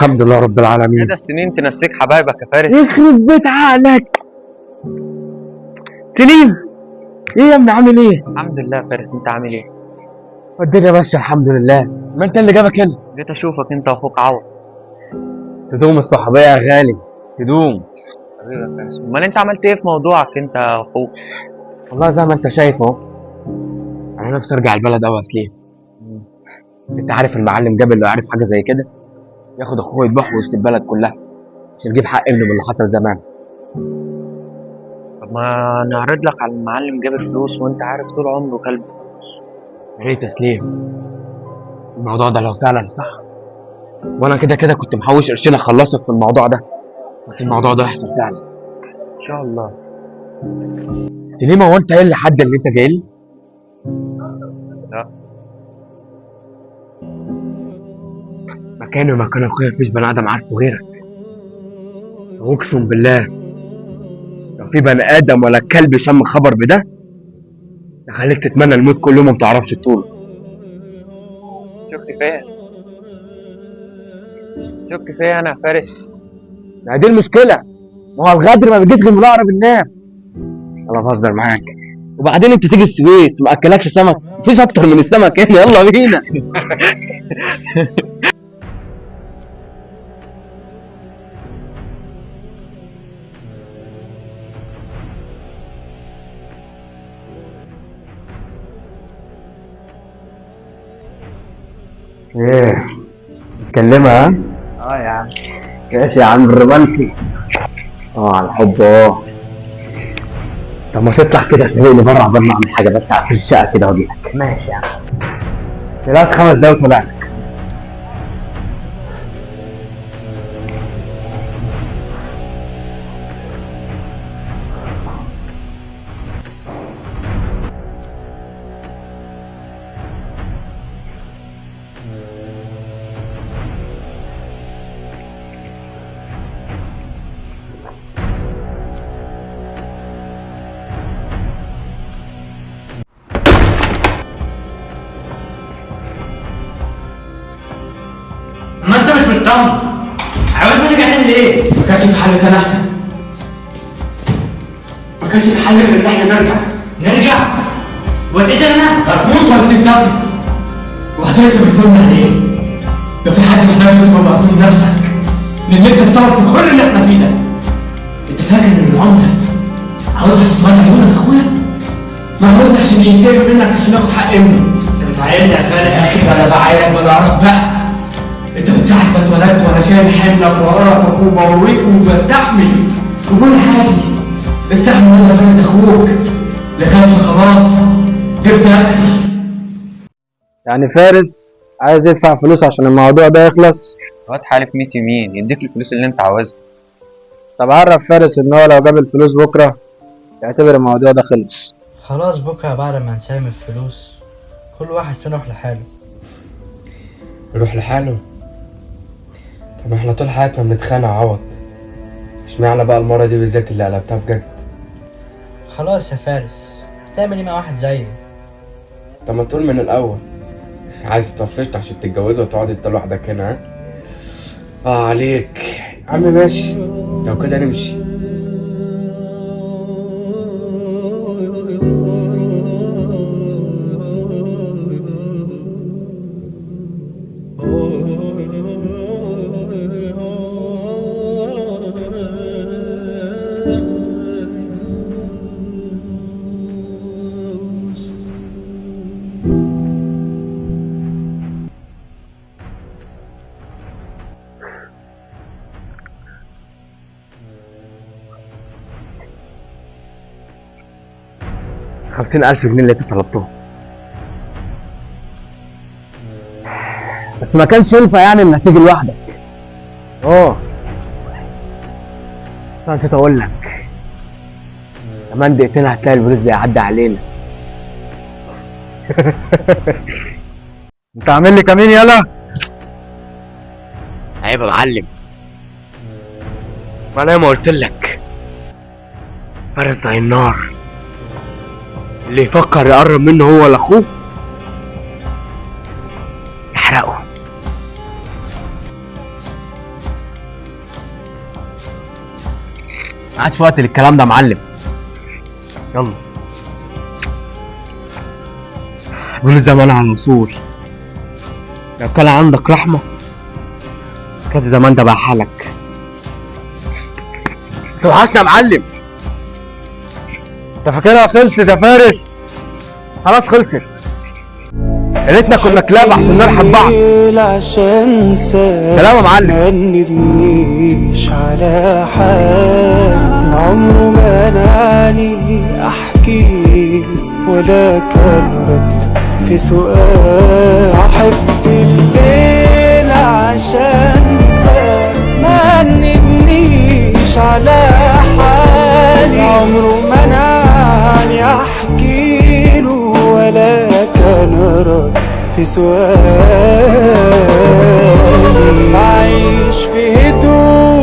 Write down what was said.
الحمد لله رب العالمين. كده السنين تنسيك حبايبك يا فارس. يخرب بيت عقلك. سليم، ايه يا ابني عامل ايه؟ الحمد لله يا فارس، انت عامل ايه؟ الدنيا ماشيه الحمد لله. ما انت اللي جابك هنا. جيت اشوفك انت واخوك عوض. تدوم الصحوبيه يا غالي، تدوم. حبيبي يا فارس، امال انت عملت ايه في موضوعك انت واخوك؟ والله زي ما انت شايف اهو، انا نفسي ارجع البلد قوي يا سليم. انت عارف المعلم جابر لو عارف حاجه زي كده ياخد اخوه يذبحه وسط البلد كلها عشان يجيب حق ابنه من اللي حصل زمان. طب ما نعرض لك على المعلم جابر فلوس، وانت عارف طول عمره كلب فلوس. يا ريت يا سليم، الموضوع ده لو فعلا صح، وانا كده كده كنت محوش قرشين اخلصك في الموضوع ده، بس الموضوع ده يحصل فعلا ان شاء الله. سليم، هو انت ايه اللي حد اللي انت جاي لي؟ لا. مكاني ومكان اخويا مفيش بني ادم عارفه غيرك، واقسم بالله لو في بني ادم ولا كلب شم خبر بده يخليك تتمنى الموت كل يوم وما تعرفش تطول. شفت فيا؟ شفت فيا انا يا فارس؟ ما دي المشكله، ما هو الغدر ما بيجيش غير من اقرب الناس. انا بهزر معاك، وبعدين انت تيجي السويس ما اكلكش سمك؟ مفيش اكتر من السمك هنا، يلا بينا. ايه نتكلمها؟ ها اه يا عم. ماشي يا عم الرومانسي. على الحب طب ما تطلع كده سابقني بره عقبال ما اعمل حاجه، بس اقفل الشقه كده واجي لك. ماشي يا عم. دلوقتي 5 دقايق وطلعت. ما انت مش مطمن، عاوز نرجع تاني ليه؟ ما كانش في حل تاني احسن. ما كانش في حل غير ان احنا نرجع وتقتلنا هتموت ولا تتكفت. وبعدين انت بتلومنا على ايه؟ لو في حد محتاج تبقى مظلوم نفسك، لان انت السبب في كل اللي احنا فيه ده. انت فاكر ان العمده عاوز عشان تغطي عيونك يا اخويا؟ ما عاوزنا عشان ينتقم منك عشان ياخد حق ابنه. انت بتعايرني يا فارس. يا اخي بلا بعايرك ولا اعرف بقى. انت من ساعة ما اتولدت وانا شايل حملك وقرفك وبوريك وبستحمل وكل حاجة. استحمل وانا فارد اخوك لغاية ما خلاص جبت اخري. يعني فارس عايز يدفع فلوس عشان الموضوع ده يخلص؟ الواد حالف 100 يمين يديك الفلوس اللي انت عاوزها. طب عرف فارس ان هو لو جاب الفلوس بكره يعتبر الموضوع ده خلص. خلاص بكرة بعد ما نساهم الفلوس كل واحد فينا يروح لحاله. يروح لحاله؟ طب احنا طول حياتنا بنتخانق عوض، اشمعنى بقى المرة دي بالذات اللي قلبتها بجد؟ خلاص يا فارس، هتعمل ايه مع واحد زيي؟ طب ما تقول من الأول، عايز تطفشت عشان تتجوزها وتقعد انت لوحدك هنا؟ عليك يا عم. ماشي لو كده نمشي. $50,000 اللي انت طلبتهم، بس ما كانش ينفع يعني انك تيجي لوحدك. نسيت اقول لك، كمان دقيقتين هتلاقي البوليس بيعدي علينا. انت عامل لي كمين يلا؟ عيب يا معلم، ما انا ما قلت لك فارس زي النار، اللي يفكر يقرب منه هو ولا اخوه يحرقه. ما عادش وقت للكلام ده يا معلم. يلا قول الزمان على الوصول. لو كان عندك رحمة كان زمان ده بقى حالك. توحشنا يا معلم. انت فاكرها خلصت يا فارس؟ خلاص خلصت. يا ريتنا كنا كلاب عشان نرحم بعض. سلام يا معلم. ما ندمنيش على حال عمره ما نعني احكي ولا كان رد في سؤال. صاحبت الليل عشان ما ندمنيش على حالي عمره ما نعني احكي له ولا كان رد في سؤالي. عايش في هدوء